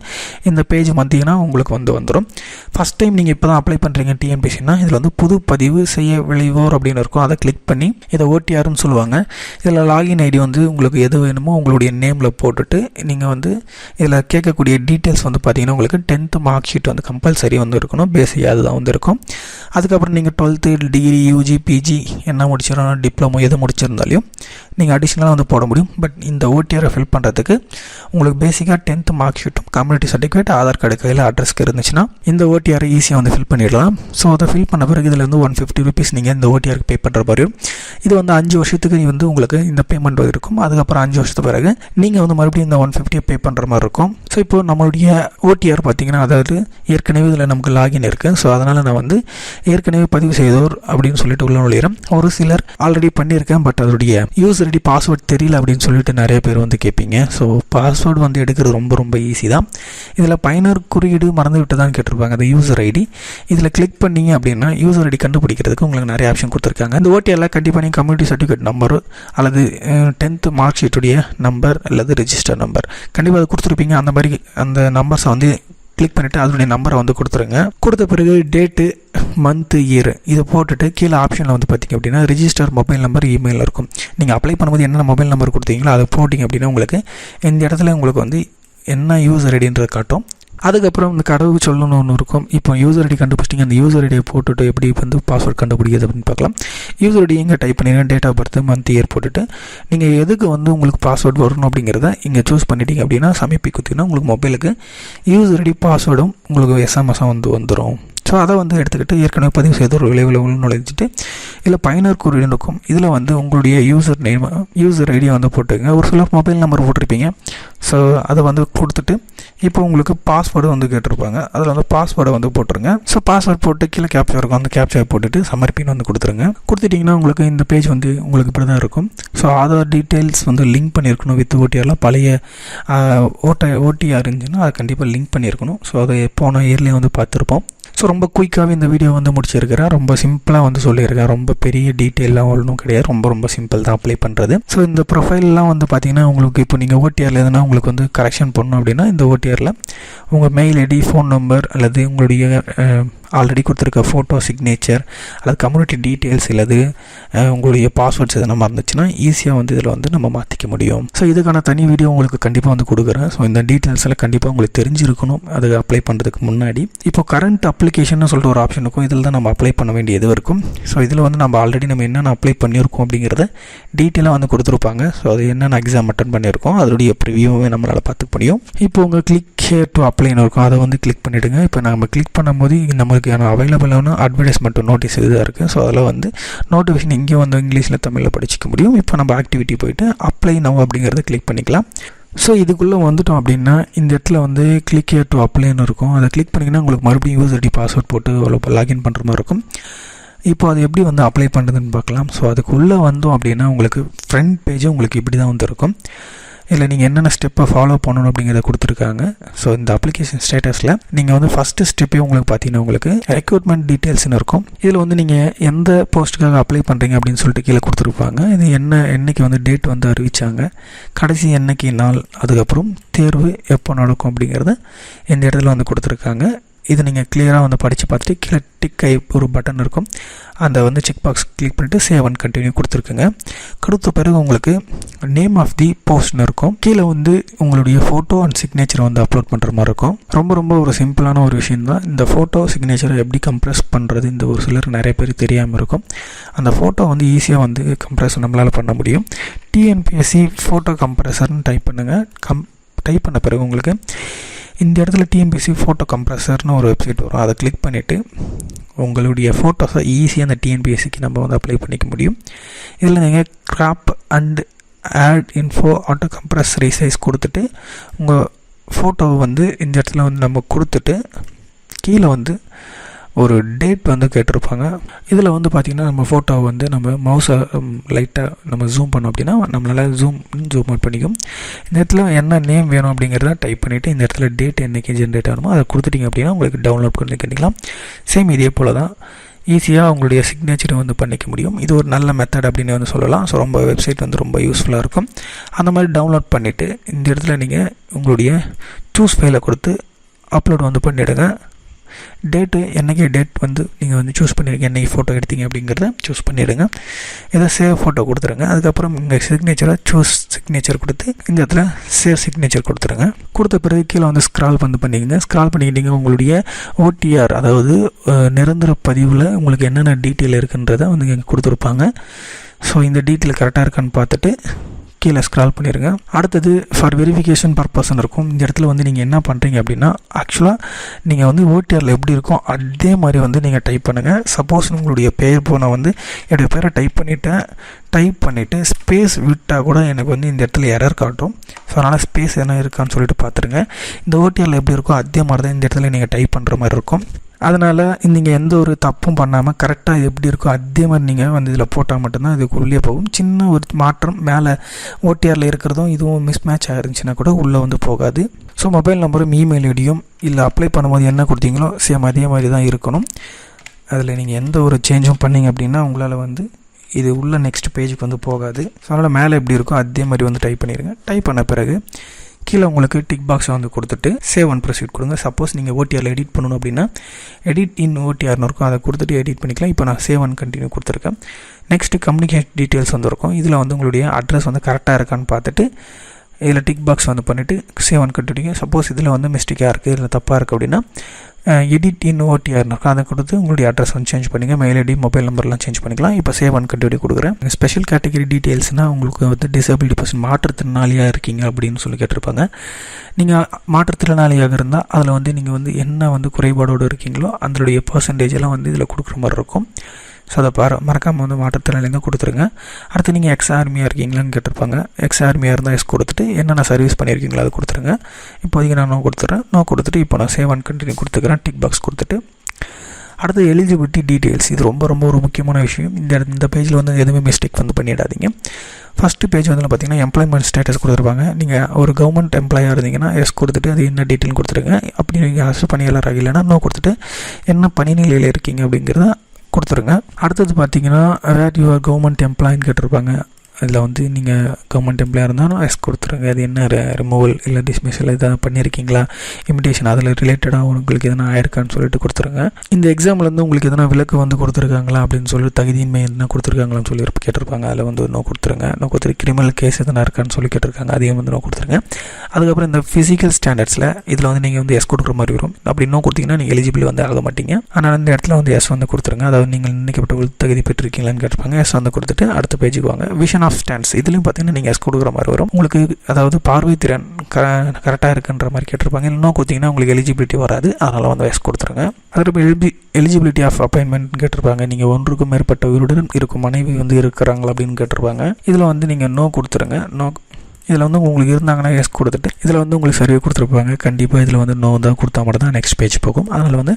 இந்த பேஜ் வந்தீங்கன்னா உங்களுக்கு வந்து வந்துடும். ஃபஸ்ட் டைம் நீங்கள் இப்போ தான் அப்ளை பண்ணுறீங்க டிஎன்பிஎஸ்சினா இதில் வந்து புது பதிவு செய்ய விளைவோர் அப்படின்னு இருக்கும். அதை கிளிக் பண்ணி இதை ஓடிஆர்னு சொல்லுவாங்க. இதில் லாகின் ஐடி வந்து உங்களுக்கு எது வேணுமோ உங்களுடைய நேமில் போட்டுட்டு நீங்கள் வந்து இதில் கேட்கக்கூடிய டீட்டெயில்ஸ் வந்து பார்த்தீங்கன்னா உங்களுக்கு 10th மார்க் ஷீட் வந்து கம்பல்சரி வந்து இருக்கணும். பேசிக் அதுதான் வந்து இருக்கும். அதுக்கப்புறம் நீங்கள் 12th டிகிரி, யூஜி, பிஜி என்ன முடிச்சிடணும், டிப்ளமோ எது முடிச்சிருந்தாலையும் நீங்கள் அடிஷ்னலாக வந்து போட முடியும். பட் இந்த ஓடிஆரை ஃபில் பண்ணுறதுக்கு உங்களுக்கு பேசிக்காக 10th மார்க் ஷீட்டும், கம்யூனிட்டி சர்டிஃபிகேட், ஆதார் கார்டு கையில் அட்ரஸ்க்கு இருந்துச்சுன்னா இந்த ஓடிஆரை ஈஸியாக வந்து ஃபில் பண்ணிடலாம். ஸோ அதை ஃபில் பண்ண பிறகு இதில் வந்து 150 rupees நீங்கள் இந்த ஓடிஆருக்கு பே பண்ணுற மாதிரி இது வந்து 5 வருஷத்துக்கு வந்து உங்களுக்கு இந்த பேமெண்ட் இருக்கும். அதுக்கப்புறம் 5 வருஷத்துக்கு பிறகு நீங்கள் வந்து மறுபடியும் இந்த 150 பே பண்ணுற மாதிரி இருக்கும். ஸோ இப்போ நம்மளுடைய ஓடிஆர் பார்த்தீங்கன்னா அதாவது ஏற்கனவே இதில் நமக்கு லாகின் இருக்குது. ஸோ அதனால் நான் வந்து ஏற்கனவே பதிவு செய்தோர் அப்படின்னு சொல்லிட்டு உள்ள நுழையிறேன். ஒரு சிலர் ஆல்ரெடி பண்ணியிருக்கேன், பட் அதோடைய யூசர் ஐடி பாஸ்வேர்ட் தெரியல அப்படின்னு சொல்லிட்டு நிறைய பேர் வந்து கேட்பீங்க. ஸோ பாஸ்வேர்டு வந்து எடுக்கிறது ரொம்ப ரொம்ப ஈஸி தான். இதில் பயனர் குறியீடு மறந்து விட்டு தான் கேட்டிருப்பாங்க, அந்த யூசர் ஐடி. இதில் கிளிக் பண்ணிங்க அப்படின்னா யூசர் ஐடி கண்டுபிடிக்கிறதுக்கு உங்களுக்கு நிறைய ஆப்ஷன் கொடுத்துருக்காங்க. இந்த ஓடிஆரில் கண்டிப்பாக நீங்கள் கம்யூனிட்டி சர்டிஃபிகேட் நம்பர் அல்லது 10th மார்க் ஷீட்டுடைய நம்பர் அல்லது ரெஜிஸ்டர் நம்பர் கண்டிப்பாக அது கொடுத்துருப்பீங்க. அந்த மாதிரி அந்த நம்பர்ஸை வந்து கிளிக் பண்ணிவிட்டு அதனுடைய நம்பரை வந்து கொடுத்துருங்க. கொடுத்த பிறகு டேட்டு, மந்த்து, இயர் இதை போட்டுட்டு கீழே ஆப்ஷனில் வந்து பார்த்திங்க அப்படின்னா ரிஜிஸ்டர் மொபைல் நம்பர், இமெயில் இருக்கும். நீங்கள் அப்ளை பண்ணும்போது என்னென்ன மொபைல் நம்பர் கொடுத்தீங்களோ அதை போட்டிங்க அப்படின்னா உங்களுக்கு இந்த இடத்துல உங்களுக்கு வந்து என்ன யூசர் ஐடின்றது காட்டும். அதுக்கப்புறம் இந்த கடவுள் சொல்லணும்னு ஒன்று இருக்கும். இப்போ யூசர் ஐடி கண்டுபிடிச்சிட்டிங்க, அந்த யூசர் ஐடியை போட்டுட்டு எப்படி வந்து பாஸ்வேர்ட் கண்டுபிடிக்கிறது அப்படின்னு பார்க்கலாம். யூசர் ஐடி எங்கே டைப் பண்ணிடுங்க, date of birth, month, year போட்டுட்டு நீங்கள் எதுக்கு வந்து உங்களுக்கு பாஸ்வேர்டு வரணும் அப்படிங்கிறத இங்கே சூஸ் பண்ணிட்டீங்க அப்படின்னா சமீபி குத்திங்கன்னா உங்களுக்கு மொபைலுக்கு யூசர் ஐடி பாஸ்வேர்டும் உங்களுக்கு எஸ்எம்எஸ்ஸாக வந்து வந்துடும். ஸோ அதை வந்து எடுத்துக்கிட்டு ஏற்கனவே பதிவு செய்த ஒரு விளைவில் நுழைஞ்சிட்டு இல்லை பயனர் குறியீடு இருக்கும். இதில் வந்து உங்களுடைய யூசர் நேம், யூசர் ஐடியை வந்து போட்டுங்க. ஒரு சில மொபைல் நம்பர் போட்டிருப்பீங்க. ஸோ அதை வந்து கொடுத்துட்டு இப்போ உங்களுக்கு பாஸ்வேர்டு வந்து கேட்டிருப்பாங்க. அதில் வந்து பாஸ்வேர்டை வந்து போட்டுருங்க. ஸோ பாஸ்வேர்ட் போட்டு கீழே கேப்சா இருக்கும், அந்த கேப்சா போட்டுட்டு சமர்ப்பின்னு வந்து கொடுத்துருங்க. கொடுத்துட்டிங்கன்னா உங்களுக்கு இந்த பேஜ் வந்து உங்களுக்கு இப்படி தான் இருக்கும். ஸோ ஆதார் டீட்டெயில்ஸ் வந்து லிங்க் பண்ணியிருக்கணும் வித் ஓடிஆரில். பழைய ஓடிஆர் இருந்துச்சுன்னா அதை கண்டிப்பாக லிங்க் பண்ணியிருக்கணும். ஸோ அதை போன இயர்லேயே வந்து பார்த்துருப்போம். ஸோ ரொம்ப குயிக்காகவே இந்த வீடியோ வந்து முடிச்சிருக்கிறேன். ரொம்ப சிம்பிளாக வந்து சொல்லியிருக்கேன். ரொம்ப பெரிய டீட்டெயிலாம் ஒன்றும் கிடையாது. ரொம்ப ரொம்ப சிம்பிள் தான் அப்ளை பண்ணுறது. ஸோ இந்த ப்ரொஃபைல்லாம் வந்து பார்த்திங்கன்னா உங்களுக்கு இப்போ நீங்கள் ஓடிஆரில் எதுனா உங்களுக்கு வந்து கரெக்ஷன் பண்ணணும் அப்படின்னா இந்த ஓடிஆரில் உங்கள் மெயில் ஐடி, ஃபோன் நம்பர் அல்லது உங்களுடைய ஆல்ரெடி கொடுத்துருக்க ஃபோட்டோ, சிக்னேச்சர் அல்லது கம்யூனிட்டி டீட்டெயில்ஸ் அல்லது உங்களுடைய பாஸ்வேர்ட்ஸ் எதனா மறந்துச்சுன்னா ஈஸியாக வந்து இதில் வந்து நம்ம மாற்றிக்க முடியும். ஸோ இதுக்கான தனி வீடியோ உங்களுக்கு கண்டிப்பாக வந்து கொடுக்குறேன். ஸோ இந்த டீட்டெயில்ஸ் எல்லாம் கண்டிப்பாக உங்களுக்கு தெரிஞ்சிருக்கணும் அது அப்ளை பண்ணுறதுக்கு முன்னாடி. இப்போ கரண்ட் அப்ளிகேஷன் சொல்லிட்டு ஒரு ஆப்ஷன் இருக்கும். இதில் தான் நம்ம அப்ளை பண்ண வேண்டியது இருக்கும். ஸோ இதில் வந்து நம்ம ஆல்ரெடி நம்ம என்னென்ன அப்ளை பண்ணியிருக்கோம் அப்படிங்கிறத டீட்டெயிலாக வந்து கொடுத்துருப்பாங்க. ஸோ அது என்னென்ன எக்ஸாம் அட்டன் பண்ணியிருக்கோம் அதோடைய ப்ரிவியூவே நம்மளால் பார்த்துக்க முடியும். இப்போ உங்கள் கிளிக் ஹியர் டு அப்ளைன்னு இருக்கும், அதை வந்து கிளிக் பண்ணிவிடுங்க. இப்போ நம்ம கிளிக் பண்ணும்போது நம்மளுக்கான அவைலபிளான அட்வர்டைஸ்மெண்ட் நோட்டீஸ் இதுதான் இருக்குது. ஸோ அதில் வந்து நோட்டிஃபிகேஷன் இங்கே வந்து இங்கிலீஷில் தமிழில் படிச்சிக்க முடியும். இப்போ நம்ம ஆக்டிவிட்டி போய்ட்டு அப்ளை நவ் அப்படிங்கிறத கிளிக் பண்ணிக்கலாம். ஸோ இதுக்குள்ளே வந்துட்டோம் அப்படின்னா இந்த இடத்துல வந்து கிளிக் ஹியர் டு அப்ளைன்னு இருக்கும். அதை கிளிக் பண்ணிங்கன்னா உங்களுக்கு மறுபடியும் யூசர் ஐடி பாஸ்வேர்ட் போட்டு லாகின் பண்ணுற மாதிரி இருக்கும். இப்போ அது எப்படி வந்து அப்ளை பண்ணுறதுன்னு பார்க்கலாம். ஸோ அதுக்குள்ளே வந்தோம் அப்படின்னா உங்களுக்கு ஃப்ரண்ட் பேஜும் உங்களுக்கு இப்படி தான் வந்து இருக்கும். இல்லை நீங்கள் என்னென்ன ஸ்டெப்பை ஃபாலோ பண்ணணும் அப்படிங்கிறத கொடுத்துருக்காங்க. ஸோ இந்த அப்ளிகேஷன் ஸ்டேட்டஸில் நீங்கள் வந்து ஃபஸ்ட்டு ஸ்டெப்பே உங்களுக்கு பார்த்தீங்கன்னா உங்களுக்கு ரெக்ரூட்மெண்ட் டீட்டெயில்ஸ்னு இருக்கும். இதில் வந்து நீங்கள் எந்த போஸ்ட்டுக்காக அப்ளை பண்ணுறீங்க அப்படின்னு சொல்லிட்டு கீழே கொடுத்துருப்பாங்க. இது என்னைக்கு வந்து டேட் வந்து அறிவித்தாங்க, கடைசி என்னைக்கு நாள், அதுக்கப்புறம் தேர்வு எப்போ நடக்கும் அப்படிங்கிறத இந்த இடத்துல வந்து கொடுத்துருக்காங்க. இது நீங்கள் கிளியராக வந்து படித்து பார்த்துட்டு கீழே டிக் ஒரு பட்டன் இருக்கும், அந்த வந்து செக் பாக்ஸ் கிளிக் பண்ணிவிட்டு சேவ் அண்ட் கண்டினியூ கொடுத்துருக்குங்க. கொடுத்த பிறகு உங்களுக்கு நேம் ஆஃப் தி போஸ்ட்னு இருக்கும். கீழே வந்து உங்களுடைய ஃபோட்டோ அண்ட் சிக்னேச்சரை வந்து அப்லோட் பண்ணுற மாதிரி இருக்கும். ரொம்ப ஒரு சிம்பிளான ஒரு விஷயம் தான். இந்த ஃபோட்டோ சிக்னேச்சரை எப்படி கம்ப்ரெஸ் பண்ணுறது இந்த ஒரு சிலருக்கு நிறைய பேர் தெரியாமல் இருக்கும். அந்த ஃபோட்டோ வந்து ஈஸியாக வந்து கம்ப்ரெஸ் நம்மளால் பண்ண முடியும். டிஎன்பிஎஸ்சி ஃபோட்டோ கம்ப்ரெசர்னு டைப் பண்ணுங்கள். டைப் பண்ண பிறகு உங்களுக்கு இந்த இடத்துல டிஎன்பிஎஸ்சி ஃபோட்டோ கம்ப்ரெசர்னு ஒரு வெப்சைட் வரும். அதை கிளிக் பண்ணிவிட்டு உங்களுடைய ஃபோட்டோஸை ஈஸியாக அந்த டிஎன்பிஎஸ்சிக்கு நம்ம வந்து அப்ளை பண்ணிக்க முடியும். இதில் நீங்கள் crop and add info auto compress resize கொடுத்துட்டு உங்கள் ஃபோட்டோவை வந்து இந்த இடத்துல வந்து நம்ம கொடுத்துட்டு கீழே வந்து ஒரு டேட் வந்து கேட்டிருப்பாங்க. இதில் வந்து பார்த்திங்கன்னா நம்ம ஃபோட்டோவை வந்து நம்ம மவுஸை லைட்டாக நம்ம ஜூம் பண்ணோம் அப்படின்னா நம்மளால் ஜூம் அவுட் பண்ணிக்கும். இந்த இடத்துல என்ன நேம் வேணும் அப்படிங்கிறத டைப் பண்ணிவிட்டு இந்த இடத்துல டேட் என்றைக்கு ஜென்ரேட் ஆகணுமோ அதை கொடுத்துட்டிங்க அப்படின்னா உங்களுக்கு டவுன்லோட் பண்ணிக்கலாம். சேம் இதே போல் தான் ஈஸியாக உங்களுடைய சிக்னேச்சரை வந்து பண்ணிக்க முடியும். இது ஒரு நல்ல மெத்தட் அப்படின்னு வந்து சொல்லலாம். ஸோ ரொம்ப வெப்சைட் வந்து ரொம்ப யூஸ்ஃபுல்லாக இருக்கும். அந்த மாதிரி டவுன்லோட் பண்ணிவிட்டு இந்த இடத்துல நீங்கள் உங்களுடைய சூஸ் ஃபைலை கொடுத்து அப்லோட் வந்து பண்ணிவிடுங்க. டேட்டு என்றைக்கு டேட் வந்து நீங்கள் வந்து சூஸ் பண்ணிடுங்க, என்றைக்கு ஃபோட்டோ எடுத்தீங்க அப்படிங்கிறத சூஸ் பண்ணிவிடுங்க. இதை சேவ் ஃபோட்டோ கொடுத்துருங்க. அதுக்கப்புறம் உங்கள் சிக்னேச்சரை சூஸ் சிக்னேச்சர் கொடுத்து இந்த இடத்துல சேவ் சிக்னேச்சர் கொடுத்துருங்க. கொடுத்த பிறகு கீழே வந்து ஸ்க்ரால் வந்து பண்ணிக்கங்க. ஸ்க்ரால் பண்ணிக்கிட்டீங்க உங்களுடைய ஓடிஆர், அதாவது நிரந்தர பதிவில் உங்களுக்கு என்னென்ன டீட்டெயில் இருக்குன்றதை வந்து இங்கே கொடுத்துருப்பாங்க. ஸோ இந்த டீட்டெயில் கரெக்டாக இருக்கான்னு பார்த்துட்டு கீழே ஸ்க்ரால் பண்ணிடுங்க. அடுத்தது ஃபார் வெரிஃபிகேஷன் பர்பஸ்ன்னு இருக்கும். இந்த இடத்துல வந்து நீங்கள் என்ன பண்ணுறீங்க அப்படின்னா ஆக்சுவலாக நீங்கள் வந்து ஓடிஆரில் எப்படி இருக்கும் அதே மாதிரி வந்து நீங்கள் டைப் பண்ணுங்கள். சப்போஸ் உங்களுடைய பேர் போனால் வந்து என்னுடைய பேரை டைப் பண்ணிவிட்டு ஸ்பேஸ் விட்டால் கூட எனக்கு வந்து இந்த இடத்துல எரர் காட்டும். ஸோ அதனால் ஸ்பேஸ் என்ன இருக்கான்னு சொல்லிட்டு பார்த்துருங்க. இந்த ஓடிஆரில் எப்படி இருக்கோ அதே மாதிரி தான் இந்த இடத்துல நீங்கள் டைப் பண்ணுற மாதிரி இருக்கும். அதனால் நீங்கள் எந்த ஒரு தப்பும் பண்ணாமல் கரெக்டாக எப்படி இருக்கோ அதே மாதிரி நீங்கள் வந்து இதில் போட்டால் மட்டும்தான் இதுக்குள்ளே போகும். சின்ன ஒரு மாற்றம் மேலே ஓடிஆரில் இருக்கிறதும் இதுவும் மிஸ் மேட்ச் ஆகிருந்துச்சுன்னா கூட உள்ளே வந்து போகாது. ஸோ மொபைல் நம்பரும் இமெயில் ஐடியும் இல்லை அப்ளை பண்ணும்போது என்ன கொடுத்தீங்களோ சேம் அதே மாதிரி தான் இருக்கணும். அதில் நீங்கள் எந்த ஒரு சேஞ்சும் பண்ணிங்க அப்படின்னா உங்களால் வந்து இது உள்ள நெக்ஸ்ட் பேஜுக்கு வந்து போகாது. ஸோ அதனால் மேலே எப்படி இருக்கோ அதே மாதிரி வந்து டைப் பண்ணிடுங்க. டைப் பண்ண பிறகு கீழே உங்களுக்கு டிக் பாக்ஸை வந்து கொடுத்துட்டு சேவ் அண்ட் ப்ரொசீட் கொடுங்க. சப்போஸ் நீங்கள் ஓடிஆரில் எடிட் பண்ணணும் அப்படின்னா எடிட் இன் ஓடிஆர்னு இருக்கும், அதை கொடுத்துட்டு எடிட் பண்ணிக்கலாம். இப்போ நான் சேவ் அண்ட் கண்டினியூ கொடுத்துருக்கேன். நெக்ஸ்ட்டு கம்யூனிகேட் டீட்டெயில்ஸ் வந்துருக்கும். இதில் வந்து உங்களுடைய அட்ரஸ் வந்து கரெக்டாக இருக்கான்னு பார்த்துட்டு இதில் டிக் பாக்ஸ் வந்து பண்ணிவிட்டு சேவ் அண்ட் கண்டினியூ. சப்போஸ் இதில் வந்து மிஸ்டேக்காக இருக்குது இல்லை தப்பாக இருக்குது அப்படின்னா எடிட் இன் ஓடிஆர்னு இருக்கும், அதை கொடுத்து உங்களுடைய அட்ரஸ் வந்து சேஞ்ச் பண்ணிங்க. மெயில் ஐடி மொபைல் நம்பர்லாம் சேஞ்ச் பண்ணிக்கலாம். இப்போ சேவ் அண்ட் கண்டினியூ கொடுக்குறேன். ஸ்பெஷல் கேட்டகரி டீட்டெயில்ஸ்னால் உங்களுக்கு வந்து டிசபிலிட்டி பர்சன் மாற்றுத்திறனாளியாக இருக்கீங்க அப்படின்னு சொல்லி கேட்டிருப்பாங்க. நீங்கள் மாற்றுத்திறனாளியாக இருந்தால் அதில் வந்து நீங்கள் வந்து என்ன வந்து குறைபாடோடு இருக்கீங்களோ அதனுடைய பர்சன்டேஜெல்லாம் வந்து இதில் கொடுக்குற மாதிரி இருக்கும். ஸோ அதை மறக்காமல் வந்து மாற்றுத்திறனாளிங்க கொடுத்துருங்க. அடுத்து நீங்கள் எக்ஸ் ஆர்மியாக இருக்கீங்களான்னு கேட்டிருப்பாங்க. எக்ஸ் ஆர்மியாக இருந்தால் எஸ் கொடுத்துட்டு என்னென்ன சர்வீஸ் பண்ணியிருக்கீங்களோ அதை கொடுத்துருங்க. இப்போதைக்கு நான் நோ கொடுத்துட்டு இப்போ நான் சேவ் அண்ட் கண்டினியூ கொடுத்துக்கிறேன். டிக் பாக்ஸ் கொடுத்துட்டு அடுத்து எலிஜிபிலிட்டி டீட்டெயில்ஸ். இது ரொம்ப ஒரு முக்கியமான விஷயம். இந்த பேஜில் வந்து எதுவுமே மிஸ்டேக் வந்து பண்ணிடாதீங்க. ஃபஸ்ட்டு பேஜ் வந்து பார்த்திங்கன்னா எம்ப்ளாய்மெண்ட் ஸ்டேட்டஸ் கொடுத்துருப்பாங்க. நீங்கள் ஒரு கவர்மெண்ட் எம்ப்ளாயாக இருந்தீங்கன்னா எஸ் கொடுத்துட்டு அது என்ன டீட்டெயில் கொடுத்துருங்க. அப்படி நீங்கள் அரசு பணியாளராக இல்லைன்னா நோ கொடுத்துட்டு என்ன பணிநிலையில் இருக்கீங்க அப்படிங்கிறத கொடுத்துருங்க. அடுத்தது பார்த்தீங்கன்னா வேர் யுவர் கவர்மெண்ட் எம்ப்ளாயின்னு கேட்டிருப்பாங்க. அதில் வந்து நீங்கள் கவர்மெண்ட் எம்ப்ளாயாக இருந்தாலும் எஸ் கொடுத்துருங்க. அது என்ன ரிமூவல் இல்லை டிஸ்மிஷல் எதாவது பண்ணியிருக்கீங்களா, இமிடேஷன் அதில் ரிலேட்டடாக உங்களுக்கு எதனா ஆயிருக்கான்னு சொல்லிட்டு கொடுத்துருங்க. இந்த எக்ஸாம்லேருந்து உங்களுக்கு எதனா விலக்கு வந்து கொடுத்துருக்காங்களா அப்படின்னு சொல்லி தகுதியின்மை என்ன கொடுத்துருக்காங்களான்னு சொல்லி கேட்டிருப்பாங்க. அதில் வந்து நோ கொடுத்துருங்க. நோ கொடுத்துட்டு கிரிமினல் கேஸ் எதனா இருக்கான்னு சொல்லி கேட்டிருக்காங்க, அதையும் வந்து நோ கொடுத்துருங்க. அதுக்கப்புறம் இந்த ஃபிசிக்கல் ஸ்டாண்டர்ட்ஸில் இதில் வந்து நீங்கள் வந்து எஸ் கொடுக்குற மாதிரி வரும். அப்படி நோ கொடுத்தீங்கன்னா நீங்கள் எலிஜிபிள் வந்து ஆக மாட்டீங்க. ஆனால் இந்த இடத்துல வந்து எஸ் வந்து கொடுத்துருங்க. அதாவது நீங்கள் நினைக்கப்பட்ட தகுதி பெற்றிருக்கீங்களான்னு கேட்டிருப்பாங்க. எஸ் வந்து கொடுத்துட்டு அடுத்த பேஜுக்கு வாங்க. விஷன் ஆஃப் ஸ்டாண்ட்ஸ் இதுலையும் பார்த்தீங்கன்னா நீங்கள் எஸ் கொடுக்குற மாதிரி வரும். உங்களுக்கு அதாவது பார்வை திறன் கரெக்டாக இருக்குன்ற மாதிரி கேட்டிருப்பாங்க. இன்னும் கொடுத்தீங்கன்னா உங்களுக்கு எலிஜிபிலிட்டி வராது, அதனால் வந்து எஸ் கொடுத்துருங்க. அதுக்கப்புறம் எலிஜிபிலிட்டி ஆஃப் அப்பாயின்மெண்ட் கேட்டிருப்பாங்க. நீங்கள் ஒன்றுக்கும் மேற்பட்ட உயிருடன் இருக்கும் மனைவி வந்து இருக்கிறாங்களா அப்படின்னு கேட்டிருப்பாங்க. இதில் வந்து நீங்கள் நோ கொடுத்துருங்க. இதில் வந்து உங்களுக்கு இருந்தாங்கன்னா எஸ் கொடுத்துட்டு இதில் வந்து உங்களுக்கு சரியாக கொடுத்துருப்பாங்க. கண்டிப்பாக இதில் வந்து நோ தான் கொடுத்தா மட்டும் தான் நெக்ஸ்ட் பேஜ் போகும். அதனால் வந்து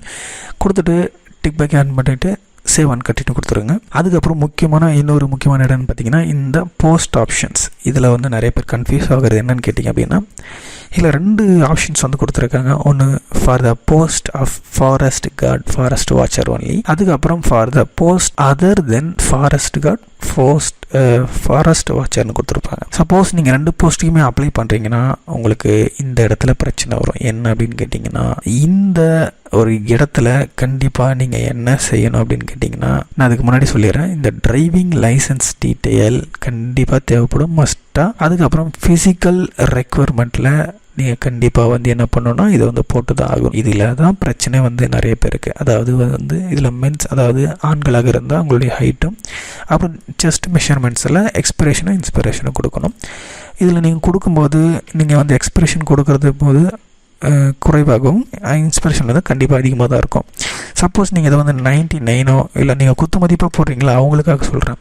கொடுத்துட்டு டிக் பேக் ஆன் பண்ணிவிட்டு சேவ் அண்ட் கண்டினியூ கொடுத்துருங்க. அதுக்கப்புறம் இன்னொரு முக்கியமான இடம்னு பார்த்தீங்கன்னா இந்த போஸ்ட் ஆப்ஷன்ஸ். இதில் வந்து நிறைய பேர் கன்ஃபியூஸ் ஆகிறது என்னன்னு கேட்டிங்க அப்படின்னா இதில் 2 ஆப்ஷன்ஸ் வந்து கொடுத்துருக்காங்க. ஒன்று for the post of forest watcher only, அதுக்கப்புறம் for the post other then forest guard forest வாட்சர்னு கொடுத்துருப்பாங்க. சப்போஸ் நீங்கள் 2 போஸ்ட்டுக்குமே அப்ளை பண்ணுறீங்கன்னா உங்களுக்கு இந்த இடத்துல பிரச்சனை வரும். என்ன அப்படின்னு கேட்டிங்கன்னா, இந்த ஒரு இடத்துல கண்டிப்பாக நீங்கள் என்ன செய்யணும் அப்படின்னு கேட்டிங்கன்னா, நான் அதுக்கு முன்னாடி சொல்லிடுறேன். இந்த டிரைவிங் லைசன்ஸ் டீட்டெயில் கண்டிப்பாக தேவைப்படும், மஸ்ட்டாக. அதுக்கப்புறம் ஃபிசிக்கல் ரெக்குவயர்மெண்ட்டில் நீங்கள் கண்டிப்பாக வந்து என்ன பண்ணணும்னா இதை வந்து போட்டு தான் ஆகும். இதில் தான் பிரச்சனை வந்து நிறைய பேருக்கு. அதாவது வந்து இதில் மென்ஸ், அதாவது ஆண்களாக இருந்தால் உங்களுடைய ஹைட்டும் அப்புறம் செஸ்ட் மெஷர்மெண்ட்ஸில் எக்ஸ்பிரேஷனும் இன்ஸ்பிரேஷனும் கொடுக்கணும். இதில் நீங்கள் கொடுக்கும்போது நீங்கள் வந்து எக்ஸ்பிரேஷன் கொடுக்கறது போது குறைவாகவும் இன்ஸ்பிரேஷன் வந்து கண்டிப்பாக அதிகமாக தான் இருக்கும். சப்போஸ் நீங்கள் இதை வந்து 99 இல்லை நீங்கள் குத்து மதிப்பாக போடுறீங்களா, அவங்களுக்காக சொல்கிறேன்.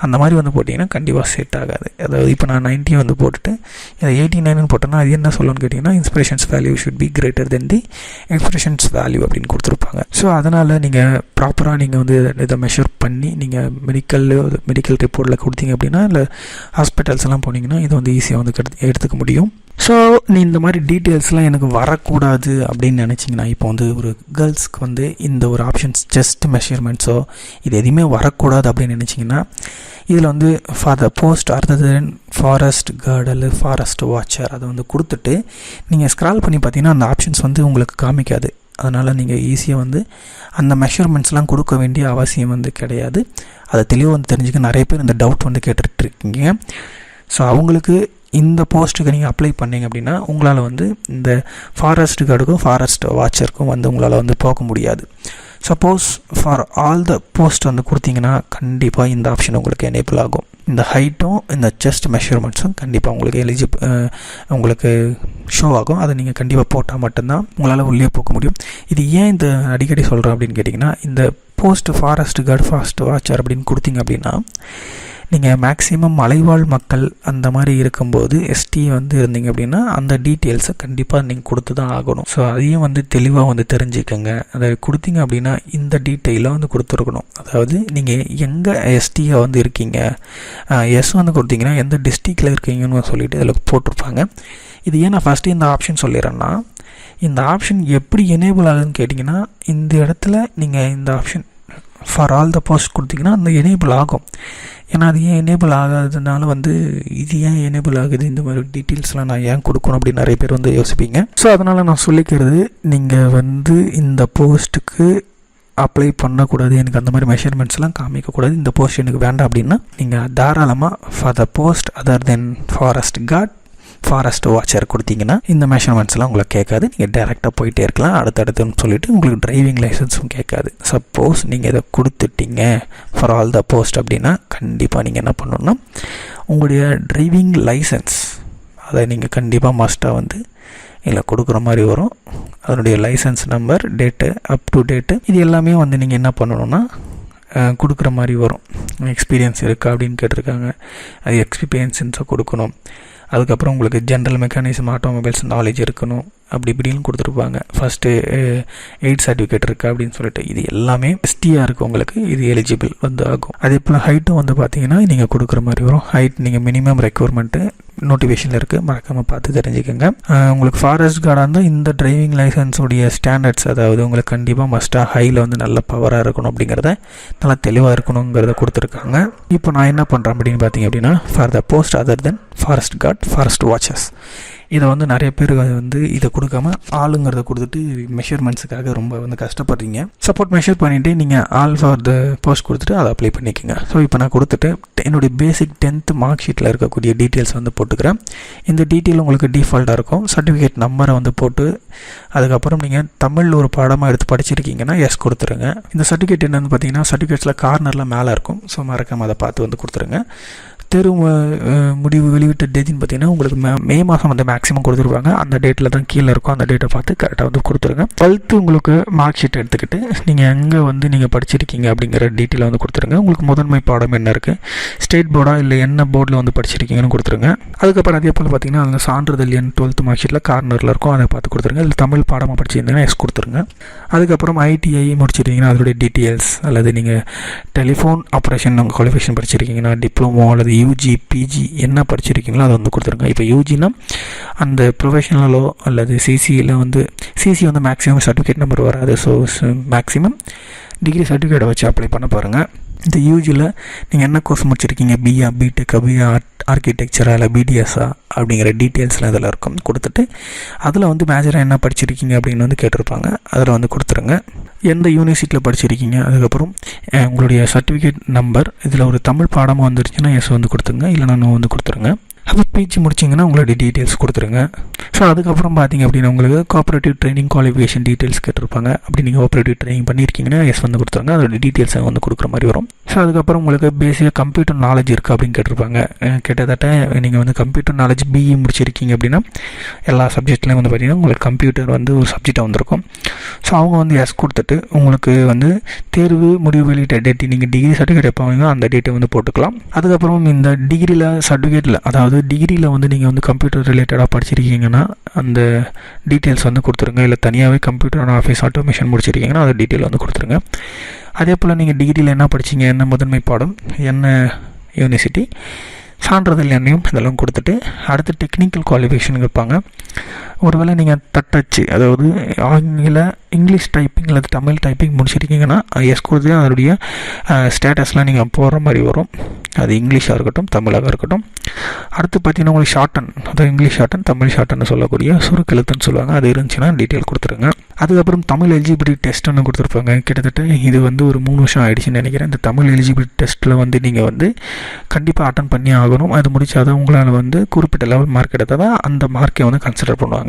அந்த மாதிரி வந்து போட்டிங்கன்னா கண்டிப்பாக செட் ஆகாது. அதாவது இப்போ நான் 90 வந்து போட்டுட்டு இதை 89 போட்டேன்னா அது என்ன சொல்லணும்னு கேட்டிங்கன்னா, inspirations value should be greater than the எக்ஸ்பிரேஷன்ஸ் value அப்படின்னு கொடுத்துருப்பாங்க. ஸோ அதனால் நீங்கள் ப்ராப்பராக நீங்கள் வந்து இதை மெஷர் பண்ணி நீங்கள் மெடிக்கல் ரிப்போர்ட்டில் கொடுத்தீங்க அப்படின்னா, இல்லை ஹாஸ்பிட்டல்ஸ் எல்லாம் போனீங்கன்னா இதை வந்து ஈஸியாக வந்து எடுத்துக்க முடியும். ஸோ நீ இந்த மாதிரி டீட்டெயில்ஸ்லாம் எனக்கு வரக்கூடாது அப்படின்னு நினச்சிங்கன்னா, இப்போ வந்து ஒரு கேர்ள்ஸ்க்கு வந்து இந்த ஒரு ஆப்ஷன்ஸ் செஸ்ட் மெஷர்மெண்ட்ஸோ இது எதுவுமே வரக்கூடாது அப்படின்னு நினச்சிங்கன்னா, இதில் வந்து for the post other then forest card அல்லது ஃபாரஸ்ட் வாட்சர் அதை வந்து கொடுத்துட்டு நீங்கள் ஸ்க்ரால் பண்ணி பார்த்தீங்கன்னா அந்த ஆப்ஷன்ஸ் வந்து உங்களுக்கு காமிக்காது. அதனால் நீங்கள் ஈஸியாக வந்து அந்த மெஷர்மெண்ட்ஸ்லாம் கொடுக்க வேண்டிய அவசியம் வந்து கிடையாது. அதை தெளிவாக வந்து தெரிஞ்சுக்க நிறைய பேர் இந்த டவுட் வந்து கேட்டுட்ருக்கீங்க. ஸோ அவங்களுக்கு இந்த போஸ்ட்டுக்கு நீங்கள் அப்ளை பண்ணிங்க அப்படின்னா உங்களால் வந்து இந்த ஃபாரஸ்ட் கார்டுக்கும் ஃபாரஸ்ட் வாட்சருக்கும் வந்து உங்களால் வந்து போக முடியாது. Suppose for all the post வந்து கொடுத்தீங்கன்னா கண்டிப்பாக இந்த ஆப்ஷன் உங்களுக்கு எனேபிள் ஆகும். இந்த ஹைட்டும் இந்த செஸ்ட் மெஷர்மெண்ட்ஸும் கண்டிப்பாக உங்களுக்கு உங்களுக்கு ஷோ ஆகும். அதை நீங்கள் கண்டிப்பாக போட்டால் மட்டும்தான் உங்களால் உள்ளே போக முடியும். இது ஏன் இந்த அடிக்கடி சொல்கிறேன் அப்படின்னு கேட்டிங்கன்னா, இந்த post forest card forest watcher அப்படின்னு கொடுத்தீங்க அப்படின்னா நீங்கள் மேக்ஸிமம் மலைவாழ் மக்கள் அந்த மாதிரி இருக்கும்போது எஸ்டி வந்து இருந்தீங்க அப்படின்னா அந்த டீட்டெயில்ஸை கண்டிப்பாக நீங்கள் கொடுத்து தான் ஆகணும். ஸோ அதையும் வந்து தெளிவாக வந்து தெரிஞ்சுக்கோங்க. அதை கொடுத்தீங்க அப்படின்னா இந்த டீட்டெயிலாக வந்து கொடுத்துருக்கணும். அதாவது நீங்கள் எங்கே எஸ்டியாக வந்து இருக்கீங்க, எஸ் வந்து கொடுத்தீங்கன்னா எந்த டிஸ்ட்ரிக்டில் இருக்கீங்கன்னு சொல்லிட்டு இதில் போட்டிருப்பாங்க. இது ஏன் நான் ஃபஸ்ட்டு இந்த ஆப்ஷன் சொல்லிடுறேன்னா, இந்த ஆப்ஷன் எப்படி எனேபிள் ஆகுதுன்னு கேட்டிங்கன்னா, இந்த இடத்துல நீங்கள் இந்த option for all the post கொடுத்தீங்கன்னா அந்த எனேபிள் ஆகும். ஏன்னா அது ஏன் எனேபிள் ஆகாததுனால வந்து இது ஏன் எனேபிள் ஆகுது, இந்த மாதிரி டீட்டெயில்ஸ்லாம் நான் ஏன் கொடுக்கணும் அப்படின்னு நிறைய பேர் வந்து யோசிப்பீங்க. ஸோ அதனால் நான் சொல்லிக்கிறது, நீங்கள் வந்து இந்த போஸ்ட்டுக்கு அப்ளை பண்ணக்கூடாது, எனக்கு அந்த மாதிரி மெஷர்மெண்ட்ஸ்லாம் காமிக்கக்கூடாது, இந்த போஸ்ட் எனக்கு வேண்டாம் அப்படின்னா நீங்கள் தாராளமாக for the post other then forest card forest watcher கொடுத்தீங்கன்னா இந்த மெஷர்மெண்ட்ஸ்லாம் உங்களுக்கு கேட்காது. நீங்கள் டேரெக்டாக போயிட்டே இருக்கலாம் அடுத்தடுத்துன்னு சொல்லிட்டு உங்களுக்கு டிரைவிங் லைசன்ஸும் கேட்காது. சப்போஸ் நீங்கள் இதை கொடுத்துட்டீங்க ஃபார் ஆல் த போஸ்ட் அப்படின்னா கண்டிப்பாக நீங்கள் என்ன பண்ணணும்னா உங்களுடைய டிரைவிங் லைசன்ஸ் அதை நீங்கள் கண்டிப்பாக மஸ்ட்டாக வந்து இதில் கொடுக்குற மாதிரி வரும். அதனுடைய licence number, date, up to date, இது எல்லாமே வந்து நீங்கள் என்ன பண்ணணும்னா கொடுக்குற மாதிரி வரும். எக்ஸ்பீரியன்ஸ் இருக்கா அப்படின்னு கேட்டிருக்காங்க, அது எக்ஸ்பீரியன்ஸை கொடுக்கணும். அதுக்கப்புறம் உங்களுக்கு ஜென்ரல் மெக்கானிசம் ஆட்டோமொபைல்ஸ் நாலேஜ் இருக்கணும், அப்படி இப்படின்னு கொடுத்துருப்பாங்க. ஃபஸ்ட்டு 8 சர்டிஃபிகேட் இருக்குது அப்படின்னு சொல்லிட்டு இது எல்லாமே எஸ்டியாக இருக்குது உங்களுக்கு, இது எலிஜிபிள் வந்து ஆகும். அதே போல் ஹைட்டும் வந்து பார்த்தீங்கன்னா நீங்கள் கொடுக்குற மாதிரி வரும். ஹைட் நீங்கள் மினிமம் ரெக்யர்மெண்ட்டு நோட்டிஃபிகேஷனில் இருக்குது, மறக்காமல் பார்த்து தெரிஞ்சுக்கோங்க. உங்களுக்கு ஃபாரஸ்ட் கார்டாக இருந்தால் இந்த டிரைவிங் லைசன்ஸுடைய ஸ்டாண்டர்ட்ஸ், அதாவது உங்களுக்கு கண்டிப்பாக மஸ்ட்டாக ஹையில் வந்து நல்ல பவராக இருக்கணும் அப்படிங்கிறத, நல்லா தெளிவாக இருக்கணுங்கிறத கொடுத்துருக்காங்க. இப்போ நான் என்ன பண்ணுறேன் அப்படின்னு பார்த்தீங்க அப்படின்னா, for the post other then forest card forest watchers இதை வந்து நிறைய பேர் வந்து இதை கொடுக்காம ஆளுங்கிறத கொடுத்துட்டு மெஷர்மெண்ட்ஸுக்காக ரொம்ப வந்து கஷ்டப்படுறீங்க. சப்போர்ட் மெஷர் பண்ணிவிட்டு நீங்கள் ஆல் ஃபார் த போஸ்ட் கொடுத்துட்டு அதை அப்ளை பண்ணிக்கோங்க. ஸோ இப்போ நான் கொடுத்துட்டு என்னுடைய பேசிக் 10th மார்க் ஷீட்டில் இருக்கக்கூடிய டீட்டெயில்ஸ் வந்து போட்டுக்கிறேன். இந்த டீட்டெயில் உங்களுக்கு டிஃபால்ட்டாக இருக்கும். சர்டிஃபிகேட் நம்பரை வந்து போட்டு அதுக்கப்புறம் நீங்கள் தமிழ் ஒரு பாடமாக எடுத்து படிச்சிருக்கீங்கன்னா எஸ் கொடுத்துருங்க. இந்த சர்டிஃபிகேட் என்னென்னு பார்த்தீங்கன்னா சர்டிஃபிகேட்ஸில் கார்னரில் மேலே இருக்கும். ஸோ மறக்காமல் அதை பார்த்து வந்து கொடுத்துருங்க. தேர்வு முடிவு வெளியிட்ட டேட்னு பார்த்தீங்கன்னா உங்களுக்கு மே மாதம் வந்து மேக்ஸிமம் கொடுத்துருப்பாங்க. அந்த டேட்டில் தான் கீழே இருக்கும். அந்த டேட்டை பார்த்து கரெக்டாக வந்து கொடுத்துருங்க. 12th உங்களுக்கு மார்க் ஷீட் எடுத்துக்கிட்டு நீங்கள் எங்கே வந்து நீங்கள் படிச்சிருக்கீங்க அப்படிங்கிற டீட்டெயிலை வந்து கொடுத்துருங்க. உங்களுக்கு முதன்மை பாடம் என்ன இருக்குது, ஸ்டேட் போர்டா இல்லை என்ன போர்டில் வந்து படிச்சிருக்கீங்கன்னு கொடுத்துருங்க. அதுக்கப்புறம் அதே போல் பார்த்தீங்கன்னா அந்த சான்றிதழ் எண் 12th மார்க் ஷீட்டில் கார்னரில் இருக்கும், அதை பார்த்து கொடுத்துருங்க. இல்லை தமிழ் பாடமாக படிச்சிருந்தீங்கன்னா எஸ் கொடுத்துருங்க. அதுக்கப்புறம் ஐடிஐ முடிச்சிருக்கீங்கன்னா அதோடைய டீட்டெயில்ஸ், அல்லது நீங்கள் டெலிஃபோன் ஆப்ரேஷன் குவாலிஃபிகேஷன் படிச்சிருக்கீங்கன்னா டிப்ளமோ அல்லது யூஜி பிஜி என்ன படிச்சிருக்கீங்களோ அதை வந்து கொடுத்துருங்க. இப்போ யூஜினா அந்த ப்ரொஃபஷனலோ அல்லது சிசியில் வந்து சிசி வந்து மேக்ஸிமம் சர்டிஃபிகேட் நம்பர் வராது. ஸோ மேக்ஸிமம் டிகிரி சர்டிஃபிகேட்டை வச்சு அப்ளை பண்ண பாருங்கள். இந்த யூஜியில் நீங்கள் என்ன கோர்ஸ் முடிச்சிருக்கீங்க, பிஏ, பிடெக், பிஏ ஆர்கிடெக்சரா இல்லை பிடிஎஸ்ஸா அப்படிங்கிற டீட்டெயில்ஸ்லாம் இதில் இருக்கும். கொடுத்துட்டு அதில் வந்து மேஜராக என்ன படிச்சிருக்கீங்க அப்படின்னு வந்து கேட்டிருப்பாங்க. அதில் வந்து கொடுத்துருங்க. எந்த யூனிவர்சிட்டியில் படிச்சிருக்கீங்க, அதுக்கப்புறம் உங்களுடைய சர்டிஃபிகேட் நம்பர். இதில் ஒரு தமிழ் பாடமாக வந்துருச்சுன்னா எஸ் வந்து கொடுத்துருங்க, இல்லைனா நோ வந்து கொடுத்துருங்க. அப்புறம் பிஜி முடிச்சிங்கன்னா உங்களுடைய டீட்டெயில்ஸ் கொடுத்துருங்க. ஸோ அதுக்கப்புறம் பார்த்தீங்க அப்படின்னா உங்களுக்கு கோஆப்ரேட்டிவ் ட்ரைனிங் குவாலிஃபிகேஷன் டீட்டெயில்ஸ் கேட்டிருப்பாங்க. அப்படி நீங்கள் கோஆப்ரேட்டிவ் ட்ரைனிங் பண்ணியிருக்கீங்கன்னா எஸ் வந்து கொடுத்துருங்க, அதோட டீட்டெயில்ஸை வந்து கொடுக்குற மாதிரி வரும். ஸோ அதுக்கப்புறம் உங்களுக்கு பேசிக்காக கம்ப்யூட்டர் நாலேஜ் இருக்குது அப்படின்னு கேட்டிருப்பாங்க. கிட்டத்தட்ட நீங்கள் வந்து கம்ப்யூட்டர் நாலேஜ் பிஇ முடிச்சிருக்கீங்க அப்படின்னா எல்லா சப்ஜெக்ட்லேயும் வந்து பார்த்தீங்கன்னா உங்களுக்கு கம்ப்யூட்டர் வந்து ஒரு சப்ஜெக்டாக வந்திருக்கும். ஸோ அவங்க வந்து எஸ் கொடுத்துட்டு உங்களுக்கு வந்து தேர்வு முடிவு வெளியிட்ட டேட்டு, நீங்கள் டிகிரி சர்டிஃபிகேட் எப்போ வாங்க அந்த டேட்டை வந்து போட்டுக்கலாம். அதுக்கப்புறம் இந்த டிகிரியில் சர்டிஃபிகேட்டில், அதாவது டிகிரியில் வந்து நீங்கள் வந்து கம்ப்யூட்டர் ரிலேட்டடாக படிச்சிருக்கீங்கன்னா அந்த டீட்டெயில்ஸ் வந்து கொடுத்துருங்க. இல்லை தனியாகவே கம்ப்யூட்டர் ஆஃபீஸ் ஆட்டோமேஷன் முடிச்சிருக்கீங்கன்னா அந்த டீட்டெயில் வந்து கொடுத்துருங்க. அதே போல் நீங்கள் டிகிரியில் என்ன படிச்சிங்க, என்ன முதன்மை பாடம், என்ன யூனிவர்சிட்டி, சான்றிதழ் எண்ணையும் இதெல்லாம் கொடுத்துட்டு அடுத்து டெக்னிக்கல் குவாலிஃபிகேஷன் இருப்பாங்க. ஒருவேளை நீங்கள் தட்டச்சு, அதாவது இங்கிலீஷ் டைப்பிங் அல்லது தமிழ் டைப்பிங் முடிச்சிருக்கீங்கன்னா எஸ் கொடுத்து அதனுடைய ஸ்டேட்டஸ்லாம் நீங்கள் போடுற மாதிரி வரும். அது இங்கிலீஷாக இருக்கட்டும், தமிழாக இருக்கட்டும். அடுத்து பார்த்தீங்கன்னா உங்களுக்கு ஷார்டன், அதாவது இங்கிலீஷ் ஷார்டன், தமிழ் ஷார்ட்டன் சொல்லக்கூடிய சுருக்கெழுத்துன்னு சொல்லுவாங்க. அது இருந்துச்சுன்னா டீட்டெயில் கொடுத்துருங்க. அதுக்கப்புறம் தமிழ் எலிஜிபிலிட்டி டெஸ்ட்டுன்னு கொடுத்துருப்பாங்க. கிட்டத்தட்ட இது வந்து ஒரு 3 வருஷம் ஆகிடுச்சின்னு நினைக்கிறேன். இந்த தமிழ் எலிஜிபிலிட்டி டெஸ்ட்டில் வந்து நீங்கள் வந்து கண்டிப்பாக அட்டன் பண்ணி ஆகணும். அது முடிச்சாதான் உங்களால் வந்து குறிப்பிட்ட லெவல் மார்க் எடுத்தால் தான் அந்த மார்க்கை வந்து கன்சிடர் பண்ணுவாங்க.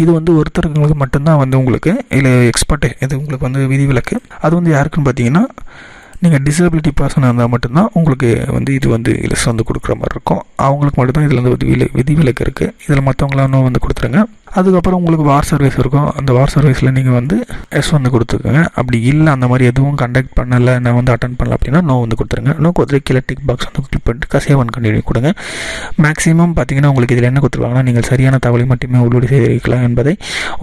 இது வந்து ஒருத்தருக்கு மட்டும்தான் வந்து உங்களுக்கு இல்லை எக்ஸ்பர்ட், இது உங்களுக்கு வந்து விதிவிலக்கு. அது வந்து யாருக்குன்னு பார்த்தீங்கன்னா நீங்கள் டிசபிலிட்டி பர்சனாக இருந்தால் மட்டும்தான் உங்களுக்கு வந்து இது வந்து லிஸ்ட் வந்து கொடுக்குற மாதிரி இருக்கும். அவங்களுக்கு மட்டும்தான் இதில் வந்து விதிவிலக்கு இருக்குது. இதில் மற்றவங்களாம் வந்து கொடுத்துருங்க. அதுக்கப்புறம் உங்களுக்கு வார் சர்வீஸ் இருக்கும். அந்த வார் சர்வீஸில் நீங்கள் வந்து எஸ் வந்து கொடுத்துருங்க. அப்படி இல்லை அந்த மாதிரி எதுவும் கண்டக்ட் பண்ணலை, நான் வந்து அட்டன் பண்ணல அப்படின்னா நோ வந்து கொடுத்துருங்க. நோ கொடுத்துட்டு கீழே டிக் பாக்ஸ் வந்து கிளிக் பண்ணிட்டு சேவ் அண்ட் கண்டினியூ கொடுங்க. மேக்ஸிமம் பார்த்தீங்கன்னா உங்களுக்கு இதில் என்ன கொடுத்துருவாங்கன்னா நீங்கள் சரியான தகவலை மட்டுமே உள்ளீடு செய்திருக்கலாம் என்பதை